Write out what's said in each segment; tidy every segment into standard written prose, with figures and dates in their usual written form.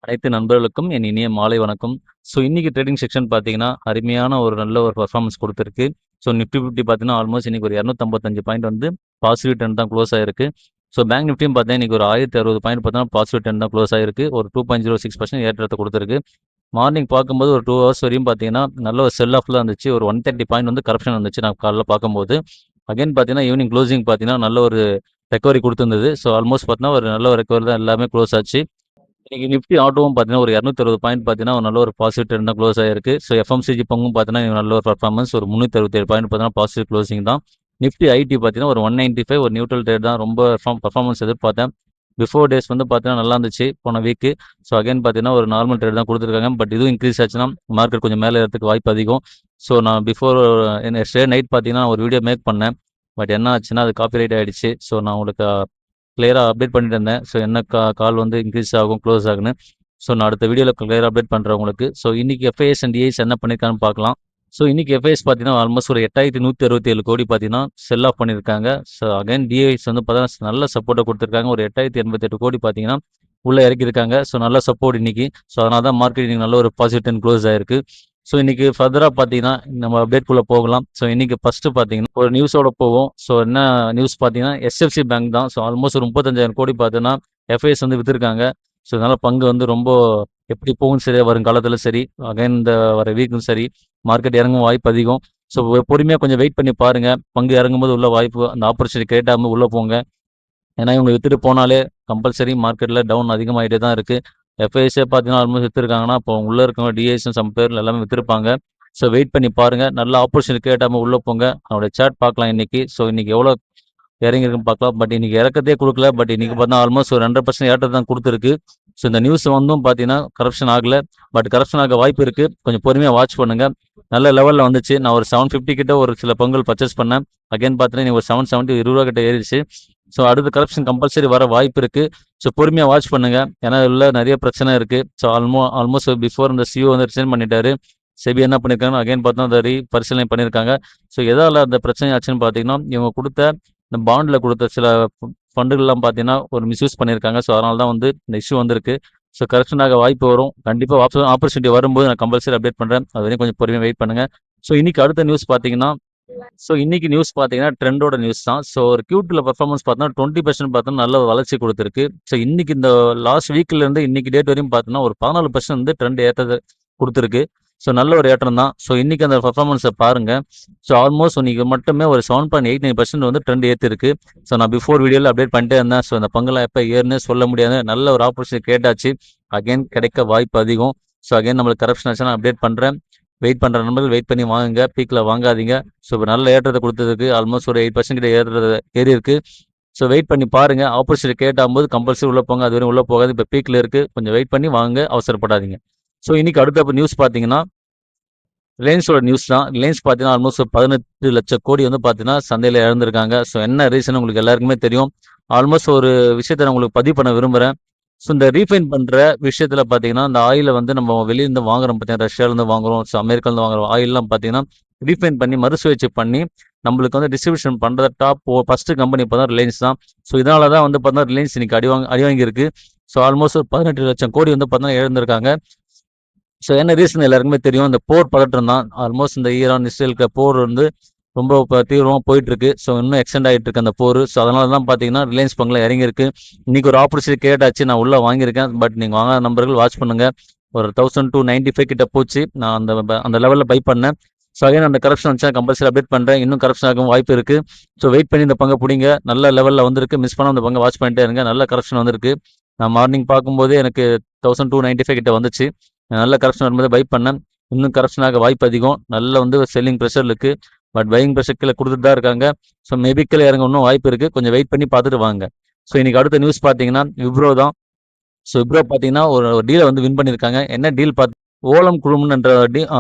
அனைத்து நண்பர்களுக்கும் என் இனிய மாலை வணக்கம். இன்னைக்கு ட்ரேடிங் செக்ஷன் பார்த்தீங்கன்னா, அருமையான ஒரு நல்ல ஒரு பெர்ஃபார்மன்ஸ் குடுத்திருக்கு. நிஃப்டி 50 பார்த்தீங்கன்னா, ஆல்மோஸ்ட் இன்னைக்கு ஒரு 255 பாயிண்ட் வந்து பாசிட்டிவ் ட்ரெண்ட் தான் க்ளோஸ் ஆயிருக்கு. பேங்க் நிஃப்டியும் பார்த்தீங்கன்னா, இன்னைக்கு ஒரு 1060 பாயிண்ட் பார்த்தீங்கன்னா, பாசிட்டிவ் ட்ரெண்ட் தான் க்ளோஸ் ஆயிருக்கு. ஒரு 2.06% ஏற்றத்த குடுத்திருக்கு. மார்னிங் பார்க்கும்போது ஒரு 2 ஹவர்ஸ் வரையும் பார்த்தீங்கன்னா, நல்ல ஒரு செல் ஆஃப்ல இருந்துச்சு. ஒரு 130 பாயிண்ட் வந்து கரெக்ஷன் வந்துச்சு நான் காலைல பார்க்கும்போது. அகைன் பார்த்தீங்கன்னா, ஈவினிங் குளோசிங் பார்த்தீங்கன்னா, நல்ல ஒரு ரெக்கவரி குடுத்திருந்தது. ஆல்மோஸ்ட் பார்த்தீங்கன்னா, ஒரு நல்ல ஒரு ரெக்கவரி தான் எல்லாமே க்ளோஸ் ஆச்சு. இன்னைக்கு நிஃப்டி ஆட்டோவும் பார்த்தீங்கன்னா, ஒரு 260 பாயிண்ட் பார்த்தீங்கன்னா, ஒரு நல்ல ஒரு பாசிட்டிவ் ட்ரெண்ட் தான் க்ளோஸ் ஆயிருக்கு. எஃப்எம்சிஜி பங்கும் பார்த்தீங்கன்னா, நல்ல ஒரு பெர்ஃபார்மன்ஸ் ஒரு 367 பாயிண்ட் பார்த்தீங்கன்னா, பாசிட்டிவ் க்ளோசிங் தான். நிஃப்டி ஐடி பார்த்தீங்கன்னா, ஒரு 195 ஒரு நியூட்ரல் ட்ரேட் தான். ரொம்ப பெர்ஃபார்மன்ஸ் எதிர்பார்த்தேன். பிஃபோர் டேஸ் வந்து பார்த்தீங்கன்னா, நல்லா இருந்துச்சு போன வீக்கு. அகைன் பார்த்தீங்கன்னா, ஒரு நார்மல் ட்ரேட் தான் குடுத்துருக்காங்க. பட் இதுவும் இன்க்ரீஸ் ஆச்சுன்னா, மார்க்கெட் கொஞ்சம் மேலே ஏறதுக்கு வாய்ப்பு அதிகம். நான் பிஃபோர் எஸ்டர்டே நைட் பார்த்தீங்கன்னா, ஒரு வீடியோ மேக் பண்ணேன். பட் என்ன ஆச்சுன்னா, அது காப்பிரைட் ஆயிடுச்சு. நான் உங்களுக்கு கிளியரா அப்டேட் பண்ணிட்டு இருந்தேன். என்ன கால் வந்து இன்க்ரீஸ் ஆகும், க்ளோஸ் ஆகுன்னு. நான் அடுத்த வீடியோல கிளியரா அப்டேட் பண்றேன் உங்களுக்கு. இன்னைக்கு எஃப்ஐஎஸ் அண்ட் டிஐஸ் என்ன பண்ணியிருக்காங்கன்னு பார்க்கலாம். இன்னைக்கு எஃப்ஐஎஸ் பார்த்தீங்கன்னா, ஆல்மோஸ்ட் ஒரு 8,167 கோடி பார்த்தீங்கன்னா, செல் ஆஃப் பண்ணியிருக்காங்க. அகைன் டிஐஸ் வந்து பார்த்தீங்கன்னா, நல்ல சப்போர்ட்ட குடுத்துருக்காங்க. ஒரு 8,088 கோடி பார்த்தீங்கன்னா, உள்ள இறக்கியிருக்காங்க. நல்ல சப்போர்ட் இன்னைக்கு. அதனால தான் மார்க்கெட் இன்னைக்கு நல்ல ஒரு பாசிட்டிவ் ட்ரெண்ட் க்ளோஸ் ஆயிருக்கு. இன்னைக்கு ஃபர்தரா பார்த்தீங்கன்னா, நம்ம அப்டேட்குள்ள போகலாம். இன்னைக்கு ஃபர்ஸ்ட் பார்த்தீங்கன்னா, ஒரு நியூஸோட போவோம். என்ன நியூஸ் பார்த்தீங்கன்னா, எஸ்எஃப்சி பேங்க் தான். ஆல்மோஸ்ட் ஒரு 35,000 கோடி பார்த்தீங்கன்னா, எஃப்ஐஎஸ் வந்து வித்திருக்காங்க. இதனால பங்கு வந்து ரொம்ப எப்படி போகும் சரி, வருங்காலத்துல சரி, அகைன் இந்த வர வீக்கும் சரி, மார்க்கெட் இறங்கும் வாய்ப்பு அதிகம். பொறுமையா கொஞ்சம் வெயிட் பண்ணி பாருங்க. பங்கு இறங்கும்போது உள்ள வாய்ப்பு, அந்த ஆப்பர்ச்சுனிட்டி கிரியேட் ஆகும்போது உள்ள போங்க. ஏன்னா இவங்க வித்துட்டு போனாலே கம்பல்சரி மார்க்கெட்ல டவுன் அதிகமாயிட்டே தான் இருக்கு. எஃப்ஐஎஸ்ஸே பார்த்தீங்கன்னா, ஆல்மோஸ்ட் வித்துருக்காங்கன்னா, அப்போ உள்ள இருக்கவங்க டிஐஸும் சம் பேர் எல்லாமே வித்திருப்பாங்க. வெயிட் பண்ணி பாருங்க. நல்ல ஆப்பர்ச்சுனிட்டி கிரியேட் ஆகாம உள்ள போங்க. அவனுடைய சார்ட் பார்க்கலாம் இன்னைக்கு. இன்னைக்கு எவ்வளோ இறங்கியிருக்குன்னு பார்க்கலாம். பட் இன்னைக்கு இறக்கத்தே குடுக்கல. பட் இன்னைக்கு பார்த்தா ஆல்மோஸ்ட் ஒரு 2% ஏற்றத்த தான் குடுத்துருக்கு. இந்த நியூஸ் வந்தும் பார்த்தீங்கன்னா, கரப்ஷன் ஆகல. பட் கரப்ஷன் ஆக வாய்ப்பு இருக்கு. கொஞ்சம் பொறுமையா வாட்ச் பண்ணுங்க. நல்ல லெவல்ல வந்துச்சு. நான் ஒரு 750 கிட்ட ஒரு சில பங்குகள் பர்ச்சேஸ் பண்ணேன். அகைன் பார்த்தீங்கன்னா, ஒரு 770 ரூ. 20 கிட்ட ஏறிடுச்சு. அடுத்த கரப்ஷன் கம்பல்சரி வர வாய்ப்பு இருக்கு. பொறுமையா வாட்ச் பண்ணுங்க. ஏன்னா உள்ள நிறைய பிரச்சனை இருக்கு. ஆல்மோஸ்ட் பிஃபோர் இந்த சிஓ வந்து ரிசைன் பண்ணிட்டாரு. செபி என்ன பண்ணியிருக்காங்கன்னா, அகைன் பார்த்தா அதை பரிசீலனை பண்ணியிருக்காங்க. எதால அந்த பிரச்சனை ஆச்சுன்னு பார்த்தீங்கன்னா, இவங்க குடுத்த இந்த பாண்ட்ல குடுத்த சில ஃபண்டுகள்லாம் பார்த்தீங்கன்னா, ஒரு மிஸ்யூஸ் பண்ணியிருக்காங்க. அதனால தான் வந்து இந்த இஷ்யூ வந்திருக்கு. கரெக்ஷன் ஆக வாய்ப்பு வரும். கண்டிப்பா ஆப்பர்ச்சுனிட்டி வரும்போது நான் கம்பல்சரி அப்டேட் பண்றேன். அது வரையும் கொஞ்சம் பொறுமையா வெயிட் பண்ணுங்க. இன்னைக்கு அடுத்த நியூஸ் பார்த்தீங்கன்னா, இன்னைக்கு நியூஸ் பார்த்தீங்கன்னா, ட்ரெண்டோட நியூஸ் தான். ஒரு Q2ல பெர்ஃபார்மன்ஸ் பார்த்தோம்னா 20% பார்த்தோம்னா நல்ல வளர்ச்சி குடுத்திருக்கு. இன்னைக்கு இந்த லாஸ்ட் வீக்ல இருந்து இன்னைக்கு டேட் வரையும் பார்த்தோம்னா, ஒரு 14% வந்து ட்ரெண்ட் ஏற்றத்த குடுத்திருக்கு. நல்ல ஒரு ஏற்றம் தான். இன்னைக்கு அந்த பெர்ஃபார்மன்ஸ பாருங்க. ஆல்மோஸ்ட் இன்னைக்கு மட்டுமே ஒரு 7.89% வந்து ட்ரெண்ட் ஏத்திருக்கு. நான் பிஃபோர் வீடியோல அப்டேட் பண்ணிட்டே இருந்தேன். இந்த பங்கெல்லாம் எப்ப ஏறும்னே சொல்ல முடியாது. நல்ல ஒரு ஆப்பர்ச்சுனிட்டி கேட்டாச்சு. அகைன் கிடைக்க வாய்ப்பு அதிகம். அகைன் நம்மளுக்கு கரப்ஷன் ஆச்சுன்னா அப்டேட் பண்றேன். வெயிட் பண்ற நண்பர்கள் வெயிட் பண்ணி வாங்குங்க. பீக்ல வாங்காதீங்க. நல்ல ஏற்றத்த குடுத்ததுக்கு ஆல்மோஸ்ட் ஒரு 8% கிட்ட ஏறியிருக்கு. வெயிட் பண்ணி பாருங்க. ஆப்பர்ச்சுனிட்டி கிரியேட் ஆகும்போது கம்பல்சரி உள்ள போங்க. அதுவரையும் உள்ள போகாது. இப்ப பீக்ல இருக்கு. கொஞ்சம் வெயிட் பண்ணி வாங்குங்க. அவசரப்படாதீங்க. இன்னைக்கு அடுத்த நியூஸ் பார்த்தீங்கன்னா, ரிலையன்ஸோட நியூஸ் தான். ரிலையன்ஸ் பார்த்தீங்கன்னா, ஆல்மோஸ்ட் 18 லட்சம் கோடி வந்து பார்த்தீங்கன்னா, சந்தையில இழந்திருக்காங்க. என்ன ரீசன் உங்களுக்கு எல்லாருக்குமே தெரியும். ஆல்மோஸ்ட் ஒரு விஷயத்த நான் உங்களுக்கு பதிவு பண்ண விரும்புறேன். இந்த ரீஃபைன் பண்ற விஷயத்துல பார்த்தீங்கன்னா, இந்த ஆயில வந்து நம்ம வெளியிருந்து வாங்குறோம் பார்த்தீங்கன்னா, ரஷ்யாலேருந்து வாங்குறோம், அமெரிக்காலேருந்து வாங்குறோம் ஆயில்லாம் பார்த்தீங்கன்னா, ரீஃபைன் பண்ணி மறுசுழற்சி பண்ணி நம்மளுக்கு வந்து டிஸ்ட்ரிபியூஷன் பண்ற ஃபர்ஸ்ட் கம்பெனி இப்ப ரிலையன்ஸ் தான். இதனால தான் வந்து பார்த்தீங்கன்னா, ரிலையன்ஸ் இன்னைக்கு அடி வாங்கியிருக்கு. ஆல்மோஸ்ட் ஒரு 18 லட்சம் கோடி வந்து பார்த்தீங்கன்னா இழந்திருக்காங்க. என்ன ரீசன் எல்லாருக்குமே தெரியும். இந்த போர் பதற்றம் தான். ஆல்மோஸ்ட் இந்த ஈரான், இஸ்ரேலுக்கு போர் வந்து ரொம்ப தீவிரமா போயிட்டு இருக்கு. இன்னும் எக்ஸ்டெண்ட் ஆயிட்டு இருக்கு அந்த போர். அதனால தான் பார்த்தீங்கன்னா, ரிலையன்ஸ் பங்குல இறங்கியிருக்கு. இன்னைக்கு ஒரு ஆப்பர்ச்சுனிட்டி கிரியேட் ஆச்சு. நான் உள்ள வாங்கியிருக்கேன். பட் நீங்க வாங்காத நண்பர்கள் வாட்ச் பண்ணுங்க. ஒரு 1295 கிட்ட போச்சு. நான் அந்த லெவல்ல பை பண்ணேன். அகைன் அந்த கரப்ஷன் வந்துச்சுன்னா கம்பல்சரி அப்டேட் பண்றேன். இன்னும் கரப்ஷன் ஆகும் வாய்ப்பு இருக்கு. வெயிட் பண்ணி இந்த பங்கை பிடிங்க. நல்ல லெவல்ல வந்திருக்கு. மிஸ் பண்ணாம இந்த பங்கை வாட்ச் பண்ணிட்டே இருங்க. நல்ல கரப்ஷன் வந்திருக்கு. நான் மார்னிங் பார்க்கும்போதே எனக்கு 1295 கிட்ட வந்துச்சு. நல்ல கரப்ஷன் வரும்போது பை பண்ணேன். இன்னும் கரப்ஷன் ஆக வாய்ப்பு அதிகம். நல்ல வந்து செல்லிங் ப்ரெஷர் இருக்கு. பட் பையிங் ப்ரெஷர் கீழே கொடுத்துட்டு தான் இருக்காங்க. மேபி கீழே இறங்க இன்னும் வாய்ப்பு இருக்கு. கொஞ்சம் வெயிட் பண்ணி பார்த்துட்டு வாங்க. இன்னைக்கு அடுத்த நியூஸ் பார்த்தீங்கன்னா, விப்ரோ தான். விப்ரோ பார்த்தீங்கன்னா, ஒரு டீலை வந்து வின் பண்ணியிருக்காங்க. என்ன டீல் ஓலம் குழுமம் என்ற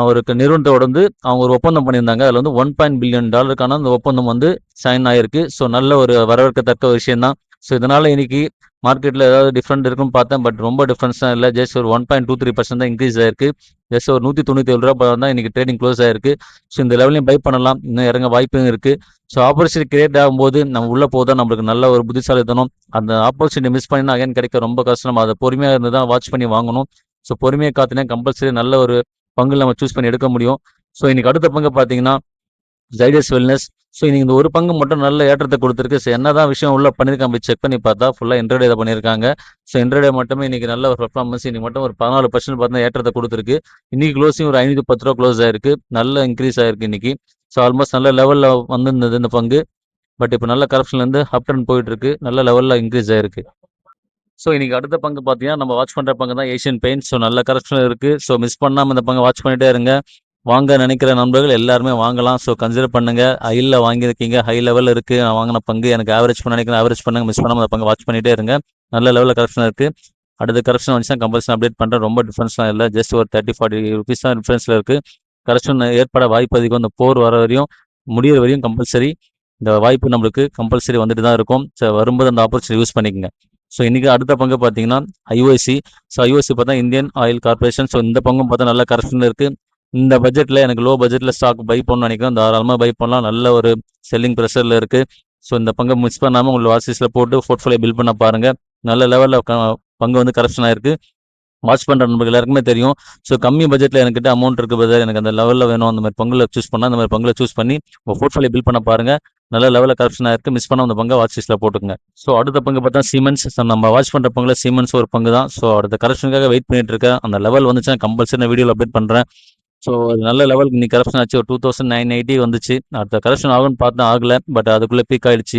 ஒரு நிறுவனத்தோட வந்து அவங்க ஒரு ஒப்பந்தம் பண்ணியிருந்தாங்க. அதில் வந்து $1 பில்லியன் அந்த ஒப்பந்தம் வந்து சைன் ஆயிருக்கு. நல்ல ஒரு வரவேற்கத்தக்க விஷயம் தான். இதனால இன்னைக்கு மார்க்கெட்டில் ஏதாவது டிஃப்ரெண்ட் இருக்குன்னு பார்த்தேன். பட் ரொம்ப டிஃப்ரென்ஸ் தான் இல்லை. ஜஸ்ட் ஒரு 1.23% தான் இன்க்ரீஸ் ஆயிருக்கு. ஜஸ்ட் ஒரு 197 ரூபா தான் இன்னைக்கு ட்ரேடிங் க்ளோஸ் ஆயிருக்கு. ஸோ இந்த லெவலையும் பை பண்ணலாம். இன்னும் இறங்க வாய்ப்பும் இருக்கு. ஸோ ஆப்பர்ச்சுனிட்டி கிரியேட் ஆகும்போது நம்ம உள்ள போதான் நம்மளுக்கு நல்ல ஒரு புத்திசாலித்தனம். அந்த ஆப்பர்ச்சுனிட்டி மிஸ் பண்ணினா அகைன் கிடைக்க ரொம்ப கஷ்டம். நம்ம அதை பொறுமையாக இருந்து தான் வாட்ச் பண்ணி வாங்கணும். ஸோ பொறுமையாக காத்தினா கம்பல்சரி நல்ல ஒரு பங்கு நம்ம சூஸ் பண்ணி எடுக்க முடியும். ஸோ இன்னைக்கு அடுத்த பங்கு பார்த்தீங்கன்னா ஜைடஸ் வெல்னஸ். ஸோ இன்னைக்கு இந்த ஒரு பங்கு மட்டும் நல்ல ஏற்றத்தை கொடுத்துருக்கு. ஸோ என்னதான் விஷயம் உள்ள பண்ணியிருக்காங்க அப்படி செக் பண்ணி பார்த்தா ஃபுல்லாக இன்ட்ரடே தான் பண்ணியிருக்காங்க. ஸோ இன்ட்ரடே மட்டுமே இன்னைக்கு நல்ல ஒரு பெர்ஃபார்மன்ஸ். இன்னைக்கு மட்டும் ஒரு 14% பார்த்தா ஏற்றத்தை கொடுத்துருக்கு. இன்னைக்கு க்ளோஸிங் ஒரு 510 ரூபா க்ளோஸ் ஆயிருக்கு. நல்ல இன்க்ரீஸ் ஆயிருக்கு இன்னைக்கு. ஸோ ஆல்மோஸ்ட் நல்ல லெவலில் வந்திருந்தது இந்த பங்கு. பட் இப்போ நல்ல கரப்ஷன்லேருந்து அப் ட்ரெண்ட் போயிட்டு இருக்கு. நல்ல லெவலில் இன்க்ரீஸ் ஆயிருக்கு. ஸோ இன்னைக்கு அடுத்த பங்கு பார்த்தீங்கன்னா நம்ம வாட்ச் பண்ணுற பங்கு தான் ஏஷியன் பெயிண்ட். ஸோ நல்ல கரப்ஷன் இருக்கு. ஸோ மிஸ் பண்ணாமல் இந்த பங்கை வாட்ச் பண்ணிட்டே இருங்க. வாங்க நினைக்கிற நண்பர்கள் எல்லாருமே வாங்கலாம். ஸோ கன்சிடர் பண்ணுங்க. ஹையில் வாங்கியிருக்கீங்க, ஹை லெவலில் இருக்கு. நான் வாங்கின பங்கு எனக்கு ஆவரேஜ் பண்ண நினைக்கிறேன், ஆவரேஜ் பண்ணுங்க. மிஸ் பண்ணாமல் அந்த பங்கு வாட்ச் பண்ணிட்டே இருங்க. நல்ல லெவலில் கரப்ஷன் இருக்கு. அடுத்த கரப்ஷன் வந்துச்சுன்னா கம்பல்சரி அப்டேட் பண்ணுறேன். ரொம்ப டிஃபரன்ஸ்லாம் இல்லை. ஜஸ்ட் ஒரு 30-40 ருபீஸ் தான் டிஃபரன்ஸில் இருக்கு. கரப்ஷன் ஏற்பட வாய்ப்பு அதிகம். இந்த போர் வர வரையும் முடியிற வரையும் கம்பல்சரி இந்த வாய்ப்பு நம்மளுக்கு கம்பல்சரி வந்துட்டு தான் இருக்கும். ஸோ வரும்போது அந்த ஆப்பர்ச்சுனிட்டி யூஸ் பண்ணிக்கங்க. ஸோ இன்னைக்கு அடுத்த பங்கு பார்த்தீங்கன்னா ஐஓசி. ஸோ ஐஓசி பார்த்தா இந்தியன் ஆயில் கார்பரேஷன். ஸோ இந்த பங்கும் பார்த்தா நல்ல கரப்ஷன் இருக்கு. இந்த பட்ஜெட்டில் எனக்கு லோ பட்ஜெட்டில் ஸ்டாக் பை பண்ணணும்னு நினைக்கிறேன். தாராளமாக பை பண்ணலாம். நல்ல ஒரு செல்லிங் ப்ரெஷரில் இருக்குது. ஸோ இந்த பங்கை மிஸ் பண்ணாமல் உங்களை வாட்சிஸில் போட்டு போர்ட்ஃபோலியோ பில்ட் பண்ண பாருங்கள். நல்ல லெவலில் பங்கு வந்து கரப்ஷன் ஆயிருக்கு. வாட்ச் பண்ணுற நண்பர்கள் எல்லாருக்குமே தெரியும். ஸோ கம்மி பட்ஜெட்டில் என்கிட்ட அமௌண்ட் இருக்குது பிரதர், எனக்கு அந்த லெவலில் வேணும், அந்த மாதிரி பங்குல சூஸ் பண்ணால் அந்த மாதிரி பங்குல சூஸ் பண்ணி உங்கள் போர்ட்ஃபோலியோ பில்ட் பண்ண பாருங்கள். நல்ல லெவலில் கரப்ஷன் ஆயிருக்கு. மிஸ் பண்ண அந்த பங்கை வாட்ச் லிஸ்ட்டில் போட்டுக்கங்க. ஸோ அடுத்த பங்கு பார்த்தா சீமென்ஸ். நம்ம வாட்ச் பண்ணுற பங்குல சீமென்ஸ் ஒரு பங்கு தான். ஸோ அடுத்த கரப்ஷனுக்காக வெயிட் பண்ணிட்டு இருக்கேன். அந்த லெவல் வந்துச்சுன்னா கம்பல்சரி நான் வீடியோவில் அப்டேட் பண்ணுறேன். ஸோ அது நல்ல லெவலுக்கு இன்னைக்கு கரப்ஷன் ஆச்சு. ஒரு 2980 வந்துச்சு. அடுத்த கரப்ஷன் ஆகும்னு பார்த்தா ஆகலை. பட் அதுக்குள்ளே பீக் ஆயிடுச்சு.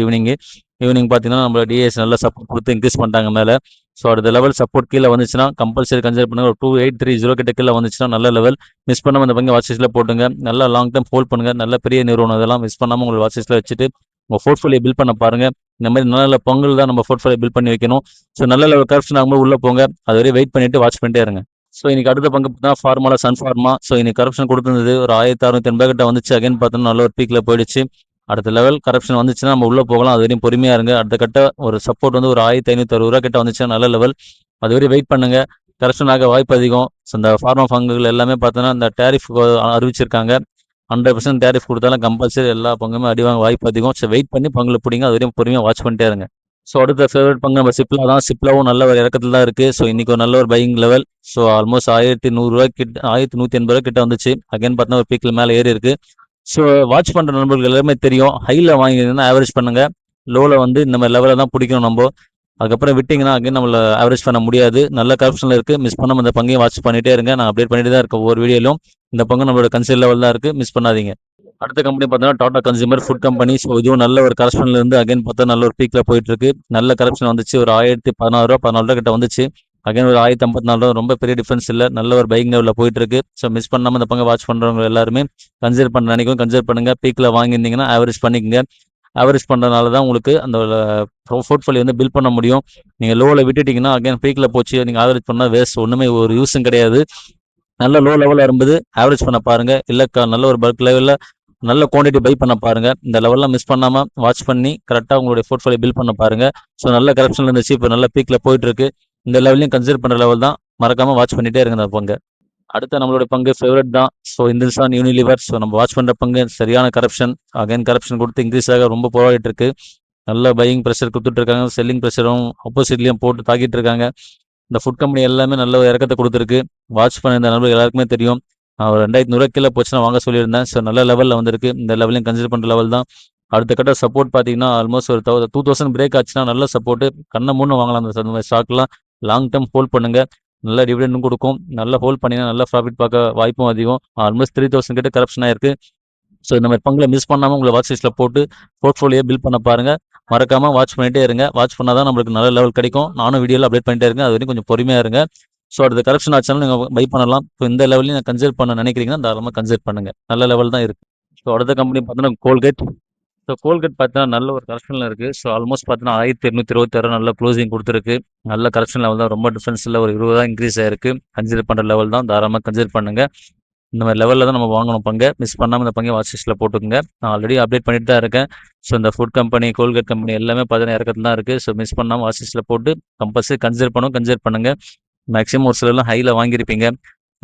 ஈவினிங் பார்த்தீங்கன்னா நம்ம டிஎஸ் நல்ல சப்போர்ட் கொடுத்து இன்க்ரீஸ் பண்ணிட்டாங்க மேலே. ஸோ அடுத்த லெவல் சப்போர்ட் கீழே வந்துச்சுன்னா கம்பல்சரி கன்சிடர் பண்ணுங்க. ஒரு 2830 கிட்ட கீழே வந்துச்சுன்னா நல்ல லெவல். மிஸ் பண்ணாமல் இந்த பங்கு வாட்சிஸில் போட்டுங்க. நல்லா லாங் டேர்ம் ஹோல்ட் பண்ணுங்க. நல்ல பெரிய நிறுவனம் இதெல்லாம் மிஸ் பண்ணாமல் உங்கள் வாட்சிஸில் வச்சுட்டு உங்கள் போர்ட்ஃபோலியோ பில்ட் பண்ண பாருங்க. இந்த மாதிரி நல்ல நல்ல பங்குகள் தான் நம்ம போர்ட்ஃபோலியோ பில்ட் பண்ணி வைக்கணும். ஸோ நல்ல லெவல் கரப்ஷன் ஆகும்போது உள்ளே போங்க. அது வரை வெயிட் பண்ணிட்டு வாட்ச் பண்ணிட்டே இருங்க. ஸோ இன்னைக்கு அடுத்த பங்கு பார்த்தா ஃபார்மாலா சன் ஃபார்மா. ஸோ இன்னைக்கு கரப்ஷன் கொடுத்துருந்தது ஒரு 1680 கிட்ட வந்துச்சு. அகைன் பார்த்தோம்னா நல்ல ஒரு பீக்கில் போயிடுச்சு. அடுத்த லெவல் கரப்ஷன் வந்துச்சுன்னா நம்ம உள்ள போகலாம். அது வரையும் பொறுமையா இருங்க. அடுத்த கட்ட ஒரு சப்போர்ட் வந்து ஒரு 1560 ரூபா கிட்ட வந்துச்சுன்னா நல்ல லெவல். அது வரையும் வெயிட் பண்ணுங்க. கரப்ஷன் ஆக வாய்ப்பு அதிகம். ஸோ இந்த ஃபார்மா பங்குகள் எல்லாமே பார்த்தோன்னா இந்த டேரிஃப் அறிவிச்சிருக்காங்க. 100% டேரிஃப் கொடுத்தாலும் கம்பல்சரி எல்லா பங்குமே அடி வாங்க வாய்ப்பு அதிகம். ஸோ வெயிட் பண்ணி பங்குல பிடிங்க. அது வரையும் பொறுமையாக வாட்ச் பண்ணிட்டே இருங்க. ஸோ அடுத்த ஃபேவரட் பங்கு நம்ம சிப்லா தான். சிப்லாவும் நல்ல ஒரு இறக்கத்தில் தான் இருக்குது. ஸோ இன்றைக்கி ஒரு நல்ல ஒரு பையிங் லெவல். ஸோ ஆல்மோஸ்ட் 1100 கிட்ட 1180 கிட்ட வந்துச்சு. அகைன் பார்த்தா ஒரு பீக்கில் மேலே ஏறி இருக்குது. ஸோ வாட்ச் பண்ணுற நண்பர்கள் எல்லாருமே தெரியும். ஹையில் வாங்கியிருந்தீங்கன்னா ஆவரேஜ் பண்ணுங்கள். லோவில் வந்து இந்த மாதிரி லெவலில் தான் பிடிக்கணும் நம்ம. அதுக்கப்புறம் விட்டிங்கன்னா அகைன் நம்மள ஆவரேஜ் பண்ண முடியாது. நல்ல கரப்ஷனில் இருக்குது. மிஸ் பண்ணாமல் இந்த பங்கையும் வாட்ச் பண்ணிகிட்டே இருங்க. நான் அப்டேட் பண்ணிட்டு தான் இருக்கேன் ஒவ்வொரு வீடியோலும். இந்த பங்கு நம்மளோட கன்சிடர் லெவல் தான் இருக்குது. மிஸ் பண்ணாதீங்க. அடுத்த கம்பெனி பார்த்தோன்னா Tata consumer food company. So இதுவும் நல்ல ஒரு கரப்ஷன்ல இருந்து அகைன் பார்த்தா நல்ல ஒரு பீக்ல போயிட்டு இருக்கு. நல்ல கரப்ஷன் வந்துச்சு. ஒரு 1016 14 கிட்ட வந்துச்சு. அகைன் ஒரு 1054 ரொம்ப பெரிய டிஃபரன்ஸ் இல்லை. நல்ல ஒரு பைக் லெவலில் போயிட்டு இருக்கு. ஸோ மிஸ் பண்ணாமல் இந்த பங்கு வாட்ச் பண்றவங்க எல்லாருமே கன்சிடர் பண்ண நினைக்கும் கன்சிடர் பண்ணுங்க. பீக்ல வாங்கியிருந்தீங்கன்னா ஆவரேஜ் பண்ணிக்கங்க. ஆவரேஜ் பண்றதுனால தான் உங்களுக்கு அந்த போர்ட்ஃபோலியோ வந்து பில்ட் பண்ண முடியும். நீங்க லோவில் விட்டுட்டீங்கன்னா அகைன் பீக்ல போச்சு நீங்க ஆவரேஜ் பண்ணா வேஸ்ட். ஒண்ணுமே ஒரு யூஸும் கிடையாது. நல்ல லோ லெவலில் இருக்கும்போது ஆவரேஜ் பண்ண பாருங்க. இல்லை நல்ல ஒரு பல்க் லெவலில் நல்ல குவான்டிட்டி பை பண்ண பாருங்க. இந்த லெவல்லாம் மிஸ் பண்ணாம வாட்ச் பண்ணி கரெக்டாக உங்களுடைய போர்ட்ஃபோலியோ பில்ட் பண்ண பாருங்க. ஸோ நல்ல கரப்ஷன்ல இருந்துச்சு. இப்போ நல்ல பீக்ல போயிட்டு இருக்கு. இந்த லெவலையும் கன்சிடர் பண்ற லெவல் தான். மறக்காம வாட்ச் பண்ணிட்டே இருங்க அந்த பங்கு. அடுத்த நம்மளுடைய பங்கு ஃபேவரட் தான். So Hindustan Unilever. ஸோ நம்ம வாட்ச் பண்ற பங்கு சரியான கரப்ஷன். அகைன் கரப்ஷன் கொடுத்து இன்க்ரீஸ் ஆக ரொம்ப போராடிட்டு இருக்கு. நல்ல பையிங் ப்ரெஷர் கொடுத்துட்டு இருக்காங்க. செல்லிங் ப்ரெஷரும் ஆப்போசிட்லயும் போட்டு தாக்கிட்டு இருக்காங்க. இந்த ஃபுட் கம்பெனி எல்லாமே நல்ல ஒரு இறக்கத்தை கொடுத்துருக்கு. வாட்ச் பண்ண இந்த நண்பர்கள் எல்லாருக்குமே தெரியும். நான் ஒரு 2100 கீழே போச்சுன்னா வாங்க சொல்லியிருந்தேன். ஸோ நல்ல லெவலில் வந்திருக்கு. இந்த லெவலையும் கன்சிடர் பண்ணுற லெவல் தான். அடுத்த கட்ட சப்போர்ட் பார்த்தீங்கன்னா ஆல்மோஸ்ட் ஒரு 2000 பிரேக் ஆச்சுன்னா நல்ல சப்போர்ட். கண்ணை மூணு வாங்கலாம். அந்த ஸ்டாக்லாம் லாங் டேர்ம் ஹோல்ட் பண்ணுங்க. நல்ல டிவிடெண்டும் கொடுக்கும். நல்லா ஹோல்ட் பண்ணிங்கன்னா நல்ல ப்ராஃபிட் பார்க்க வாய்ப்பும் அதிகம். ஆல்மோஸ்ட் 3000 கிட்ட கரப்ஷன் ஆயிருக்கு. ஸோ இந்த மாதிரி பங்குல மிஸ் பண்ணாமல் உங்களை வாட்ச் லிஸ்ட்டில் போட்டு போர்ட்ஃபோலியோ பில்ட் பண்ண பாருங்க. மறக்காம வாட்ச் பண்ணிட்டே இருங்க. வாட்ச் பண்ணாதான் நம்மளுக்கு நல்ல லெவல் கிடைக்கும். நானும் வீடியோவில் அப்டேட் பண்ணிட்டே இருக்கேன். அது வரைக்கும் கொஞ்சம் பொறுமையாக இருங்க. ஸோ அடுத்த கரப்ஷன் ஆச்சாலும் நீங்கள் பை பண்ணலாம். ஸோ இந்த லெவலையும் நான் கன்சிடர் பண்ண நினைக்கிறீங்கன்னா தாராளமாக கன்சிடர் பண்ணுங்க. நல்ல லெவல் தான் இருக்கு. ஸோ அடுத்த கம்பெனி பார்த்தீங்கன்னா கோல்கேட். ஸோ கோல்கேட் பார்த்தீங்கன்னா நல்ல ஒரு கரப்ஷனில் இருக்குது. ஸோ ஆல்மோஸ்ட் பார்த்தீங்கன்னா 1226 நல்ல க்ளோசிங் கொடுத்துருக்கு. நல்ல கரப்ஷன் லெவல் தான். ரொம்ப டிஃபரன்ஸ் இல்லை. ஒரு 20 இன்க்ரீஸ் ஆயிருக்கு. கன்சிடர் பண்ணுற லெவல் தான். தாராளமாக கன்சிடர் பண்ணுங்க. இந்த மாதிரி லெவலில் தான் நம்ம வாங்கணும் பங்கை. மிஸ் பண்ணாமல் இந்த பங்கை வாட்ச் லிஸ்ட்டில் போட்டுக்கோங்க. நான் ஆல்ரெடி அப்டேட் பண்ணிட்டு தான் இருக்கேன். ஸோ இந்த ஃபுட் கம்பெனி, கோல்கேட் கம்பெனி எல்லாமே பார்த்தீங்கன்னா இறக்கத்துல தான் இருக்குது. ஸோ மிஸ் பண்ணாமல் வாட்ச் லிஸ்ட்டில் போட்டு கம்பல்சரி கன்சிடர் பண்ணுங்கள். மேக்ஸிமம் ஒரு சிலர்லாம் ஹையில் வாங்கியிருப்பீங்க.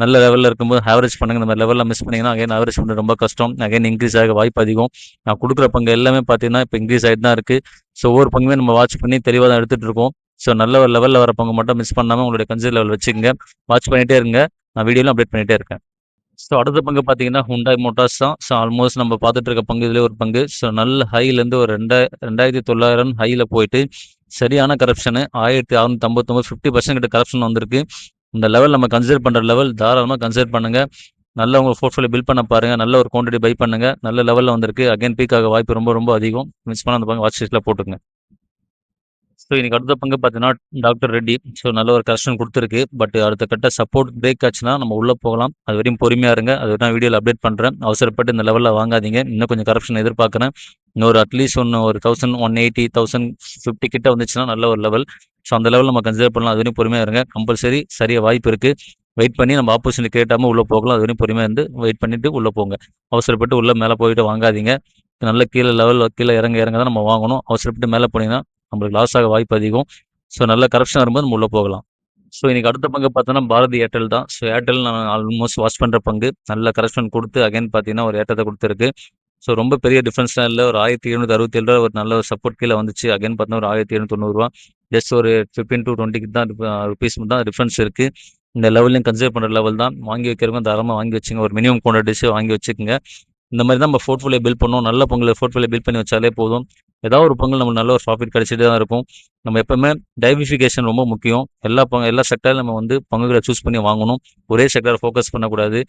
நல்ல லெவலில் இருக்கும்போது ஆவரேஜ் பண்ணுங்க. இந்த மாதிரி லெவலில் மிஸ் பண்ணிங்கன்னா அகைன் ஆவரேஜ் பண்ண ரொம்ப கஷ்டம். அகைன் இன்க்ரீஸ் ஆக வாய்ப்பு அதிகம். நான் கொடுக்குற பங்கு எல்லாமே பார்த்தீங்கன்னா இப்போ இன்க்ரீஸ் ஆகிட்டு தான் இருக்குது. ஸோ ஒவ்வொரு பங்குமே நம்ம வாட்ச் பண்ணி தெளிவாக தான் எடுத்துகிட்டு இருக்கோம். ஸோ நல்ல ஒரு லெவலில் வர பங்கு மட்டும் மிஸ் பண்ணாமல் உங்களுடைய கன்சிடர் லெவல் வச்சுக்கோங்க. வாட்ச் பண்ணிகிட்டே இருங்க. நான் வீடியோலாம் அப்டேட் பண்ணிகிட்டே இருக்கேன். ஸோ அடுத்த பங்கு பார்த்தீங்கன்னா ஹுண்டாய் மோட்டார்ஸ் தான். ஸோ ஆல்மோஸ்ட் நம்ம பார்த்துட்டு இருக்க பங்கு இதிலே ஒரு பங்கு. ஸோ நல்ல ஹைலேருந்து ஒரு 2900 ஹையில் போயிட்டு சரியான கரப்ஷனு 1659 50% கிட்ட கரப்ஷன் வந்திருக்கு. இந்த லெவல் நம்ம கன்சிடர் பண்ணுற லெவல் தாராளமாக கன்சிடர் பண்ணுங்கள். நல்ல உங்கள் போர்ட்ஃபோலியோ பில்ட் பண்ண பாருங்கள். நல்ல ஒரு குவான்டிட்டி பை பண்ணுங்கள். நல்ல லெவலில் வந்திருக்கு. அகைன் பீக் ஆக வாய்ப்பு ரொம்ப ரொம்ப அதிகம். மிஸ் பண்ண அந்த பங்கு வாட்ச் லிஸ்ட்டில் போட்டுங்க. ஸோ இன்னைக்கு அடுத்த பங்கு பார்த்தீங்கன்னா டாக்டர் ரெட்டி. ஸோ நல்ல ஒரு கரெக்ஷன் கொடுத்துருக்கு. பட் அடுத்த கட்ட சப்போர்ட் பிரேக் ஆச்சுன்னா நம்ம உள்ளே போகலாம். அது வரையும் பொறுமையாக இருங்க. அது நான் வீடியோவில் அப்டேட் பண்ணுறேன். அவசரப்பட்டு இந்த லெவலில் வாங்காதீங்க. இன்னும் கொஞ்சம் கரெக்ஷன் எதிர்பார்க்குறேன். இன்னொரு அட்லீஸ்ட் ஒரு 1180 1050 கிட்ட வந்துச்சுன்னா நல்ல ஒரு லெவல். ஸோ அந்த லெவலில் நம்ம கன்சிடர் பண்ணலாம். அது வரையும் பொறுமையாக இருங்க. கம்பல்சரி சரியாக வாய்ப்பு இருக்குது. வெயிட் பண்ணி நம்ம ஆப்போசிட் கேட்டாமல் உள்ளே போகலாம். அது வரையும் பொறுமையாக இருந்து வெயிட் பண்ணிவிட்டு உள்ளே போங்க. அவசரப்பட்டு உள்ளே மேலே போயிட்டு வாங்காதீங்க. நல்ல கீழே லெவலில் கீழே இறங்க தான் நம்ம வாங்கணும். அவசரப்பட்டு மேலே போனீங்கன்னா நம்மளுக்கு லாஸ் ஆக வாய்ப்பு அதிகம். ஸோ நல்ல கரெக்ஷன் வரும்போது நம்ம உள்ளே போகலாம். ஸோ இன்னைக்கு அடுத்த பங்கு பார்த்தோன்னா பாரதி ஏர்டெல் தான். ஸோ ஏர்டெல் நான் ஆல்மோஸ்ட் வாட்ச் பண்ணுற பங்கு. நல்ல கரெக்ஷன் கொடுத்து அகைன் பார்த்தீங்கன்னா ஒரு ஏற்றத்தை கொடுத்துருக்கு. ஸோ ரொம்ப பெரிய டிஃப்ரென்ஸ்லாம் இல்லை. ஒரு 1767 ஒரு நல்ல ஒரு சப்போர்ட் கீழே வந்துச்சு. அகைன் பார்த்தீங்கன்னா ஒரு 1790 ஜஸ்ட் ஒரு 15 to 20 தான் ருபீஸ் தான் டிஃப்ரென்ஸ் இருக்குது. இந்த லெவல்லையும் கன்சிடர் பண்ணுற லெவல் தான். வாங்கி வைக்கிறவங்க தாராளமாக வாங்கி வச்சுங்க. ஒரு மினிமம் குவான்டிட்டிஸ் வாங்கி வச்சுக்கோங்க. இந்த மாதிரி தான் நம்ம போர்ட்ஃபோலியோ பில்ட் பண்ணணும். நல்ல பங்குல போர்ட்ஃபோலியோ பில்ட் பண்ணி வச்சாலே போதும். ஏதாவது ஒரு பங்குல நமக்கு நல்ல ஒரு ப்ராஃபிட் கிடைச்சிட்டே தான் இருக்கும். நம்ம எப்பவுமே டைவர்சிஃபிகேஷன் ரொம்ப முக்கியம். எல்லா செக்டார்லையும் நம்ம பங்குகளை சூஸ் பண்ணி வாங்கணும். ஒரே செக்டார் ஃபோக்கஸ் பண்ணக்கூடாது.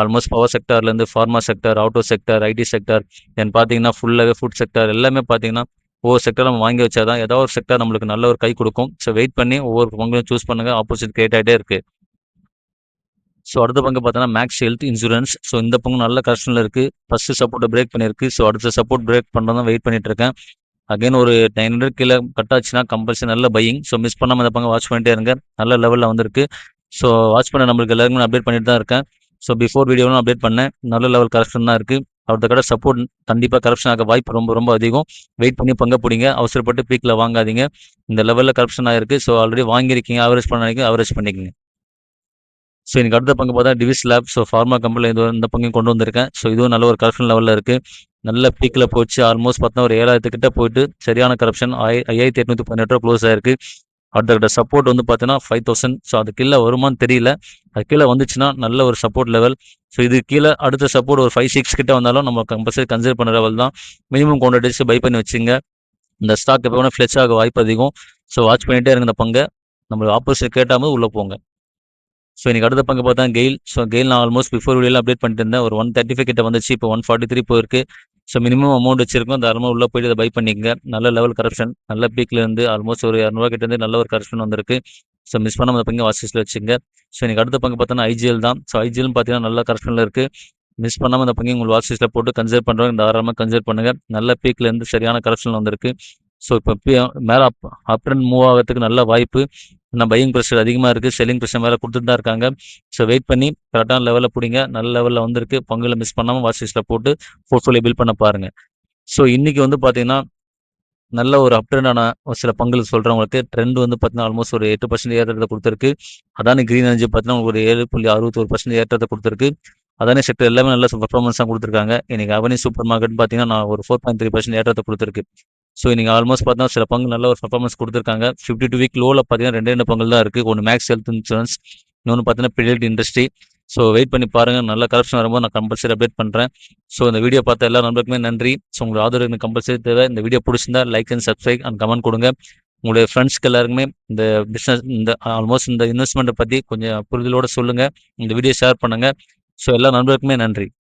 ஆல்மோஸ்ட் பவர் செக்டார்லேருந்து pharma sector, auto sector, IT sector, then பார்த்தீங்கன்னா ஃபுல்லாகவே ஃபுட் செக்டார் எல்லாமே பார்த்தீங்கன்னா ஒவ்வொரு செக்டார் நம்ம வாங்கி வச்சா தான் ஏதாவது ஒரு செக்டார் நம்மளுக்கு நல்ல ஒரு கை கொடுக்கும். ஸோ வெயிட் பண்ணி ஒவ்வொரு பங்குலையும் சூஸ் பண்ணுங்கள். ஆப்போசிட் கிரியேட் ஆகிட்டே இருக்குது. ஸோ அடுத்த பங்கு பார்த்தோன்னா மேக்ஸ் ஹெல்த் இன்சூரன்ஸ். ஸோ இந்த பங்கு நல்ல கரெக்ஷனில் இருக்குது. ஃபஸ்ட்டு சப்போர்ட்டை பிரேக் பண்ணியிருக்கு. ஸோ அடுத்த சப்போர்ட் பிரேக் பண்ணுறதான் வெயிட் பண்ணிட்டு இருக்கேன். அகைன் ஒரு 900 கீழே கட் ஆச்சுன்னா கம்பல்சரி நல்ல பையிங். ஸோ மிஸ் பண்ணாமல் இந்த பங்கு வாட்ச் பண்ணிட்டே இருங்க. நல்ல லெவலில் வந்திருக்கு. ஸோ வாட்ச் பண்ண நம்மளுக்கு எல்லாருமே நான் அப்டேட் பண்ணிட்டு தான் இருக்கேன். ஸோ பிஃபோர் வீடியோவும் அப்டேட் பண்ணேன். நல்ல லெவல் கரெக்ஷன் தான் இருக்குது. அடுத்த கடை சப்போர்ட் கண்டிப்பாக கரெக்ஷன் ஆக வாய்ப்பு ரொம்ப ரொம்ப அதிகம். வெயிட் பண்ணி பங்கு பிடிங்க. அவசரப்பட்டு பீக்கில் வாங்காதீங்க. இந்த லெவலில் கரெக்ஷன் ஆகிருக்கு. ஸோ ஆல்ரெடி வாங்கியிருக்கீங்க. ஆவரேஜ் பண்ண ஆவரேஜ் பண்ணிக்கங்க. ஸோ எனக்கு அடுத்த பங்கு பார்த்தா டிவிஸ் லேப். ஸோ ஃபார்மா கம்பெனியில் இந்த பங்கையும் கொண்டு வந்திருக்கேன். ஸோ இதுவும் நல்ல ஒரு கரெக்ஷன் லெவலில் இருக்குது. நல்ல பீக்கில் போச்சு. ஆல்மோஸ்ட் பார்த்தா ஒரு 7000 கிட்ட போயிட்டு சரியான கரெக்ஷன் 5818 க்ளோஸ் ஆயிருக்கு. அடுத்த சப்போர்ட் பார்த்தீங்கன்னா 5000. ஸோ அது கீழே வருமானு தெரியல. அது கீழே வந்துச்சுன்னா நல்ல ஒரு சப்போர்ட் லெவல். ஸோ இது கீழே அடுத்த சப்போர்ட் ஒரு 5-6 கிட்ட வந்தாலும் நம்ம கம்பல்சரி கன்சிடர் பண்ணுற லெவல் தான். மினிமம் குவான்டிட்டிஸ் பை பண்ணி வச்சுங்க. இந்த ஸ்டாக் எப்போ வேணால் ஃப்ளெச் ஆக வாய்ப்பு அதிகம். ஸோ வாட்ச் பண்ணிகிட்டே இருங்க இந்த பங்கை. நம்மளுக்கு ஆப்போசிட் கேட்டாமல் உள்ளே போங்க. ஸோ எனக்கு அடுத்த பங்கு பார்த்தா கெயில். ஸோ கெயில் நான் ஆல்மோஸ்ட் பிஃபோர் வீடியோவில் அப்டேட் பண்ணிட்டு இருந்தேன். ஒரு 135 கிட்ட வந்துச்சு. இப்போ 143 போயிருக்கு. ஸோ மினிமம் அமௌண்ட் வச்சிருக்கோம். தாராளமாக உள்ளே போயிட்டு அதை பை பண்ணிக்கங்க. நல்ல லெவல் கரெக்ஷன். நல்ல பீக்கில் இருந்து ஆல்மோஸ்ட் ஒரு 200 கிட்ட இருந்து நல்ல ஒரு கரெக்ஷன் வந்திருக்கு. ஸோ மிஸ் பண்ணாமல் அந்த பங்கு வாட்ச் லிஸ்ட்டில் வச்சுங்க. ஸோ எனக்கு அடுத்த பங்கு பார்த்தோன்னா ஐஜிஎல் தான். ஸோ ஐஜிஎல் பார்த்தீங்கன்னா நல்ல கரெக்ஷனில் இருக்குது. மிஸ் பண்ணாமல் அந்த பங்கு உங்களுக்கு வாட்ச் லிஸ்ட்டில் போட்டு கன்சிடர் பண்ணுறவங்க தாராளமாக கன்சிடர் பண்ணுங்கள். நல்ல பீக்கில் இருந்து சரியான கரெக்ஷன் வந்திருக்கு. ஸோ இப்போ மேலே அப் அண்ட் மூவ் ஆகிறதுக்கு நல்ல வாய்ப்பு. ஆனால் பையிங் ப்ரெஷர் அதிகமாக இருக்குது. செல்லிங் ப்ரெஷர் மேலே கொடுத்துட்டு தான் இருக்காங்க. ஸோ வெயிட் பண்ணி கரெக்டான லெவலில் பிடிங்க. நல்ல லெவலில் வந்திருக்கு. பங்குல மிஸ் பண்ணாமல் வாட்ச் லிஸ்ட்டில் போட்டு போர்ட்ஃபோலியோ பில்ட் பண்ண பாருங்கள். ஸோ இன்றைக்கி பார்த்தீங்கன்னா நல்ல ஒரு அப் ட்ரெண்டான ஒரு சில பங்குகள் சொல்கிறவங்களுக்கு ட்ரெண்ட் பார்த்தீங்கன்னா ஆல்மோஸ்ட் ஒரு 8% ஏற்றத்தை கொடுத்துருக்கு. அதானே க்ரீன் எனர்ஜி பார்த்தீங்கன்னா ஒரு 7.61% ஏற்றத்தை கொடுத்துருக்கு. அதானே செக்டர் எல்லாமே நல்ல பர்ஃபார்மன்ஸ் தான் கொடுத்துருக்காங்க. இன்றைக்கி அவனி சூப்பர் மார்க்கெட் பார்த்தீங்கன்னா நான் ஒரு 4.3% ஏற்றத்தை கொடுத்துருக்கு. ஸோ இன்றைக்கி ஆல்மோஸ்ட் பார்த்தீங்கன்னா சில பங்கு நல்ல ஒரு பர்ஃபார்மன்ஸ் கொடுத்துருக்காங்க. 52 வீக் லோவில் பார்த்தீங்கன்னா 2 பங்குகள் தான் இருக்குது. ஒன்று மேக்ஸ் ஹெல்த் இன்சூரன்ஸ், இன்னொன்று பார்த்தீங்கன்னா பிரில்ட் இண்டஸ்ட்ரி. ஸோ வெயிட் பண்ணி பாருங்கள். நல்ல கரெக்ஷன் வரும்போது நான் கம்பல்சரி அப்டேட் பண்ணுறேன். ஸோ இந்த வீடியோ பார்த்த எல்லா நண்பருக்குமே நன்றி. ஸோ உங்களோட ஆதரவு எனக்கு கம்பல்சரி தேவை. இந்த வீடியோ பிடிச்சிருந்தா like and subscribe and comment கொடுங்க. உங்களுடைய ஃப்ரெண்ட்ஸ்க்கு எல்லாருக்குமே இந்த பிஸ்னஸ் ஆல்மோஸ்ட் இந்த இன்வெஸ்ட்மெண்ட்டை பற்றி கொஞ்சம் புரிதலோடு சொல்லுங்கள். இந்த வீடியோ ஷேர் பண்ணுங்கள். ஸோ எல்லா நண்பருக்குமே நன்றி.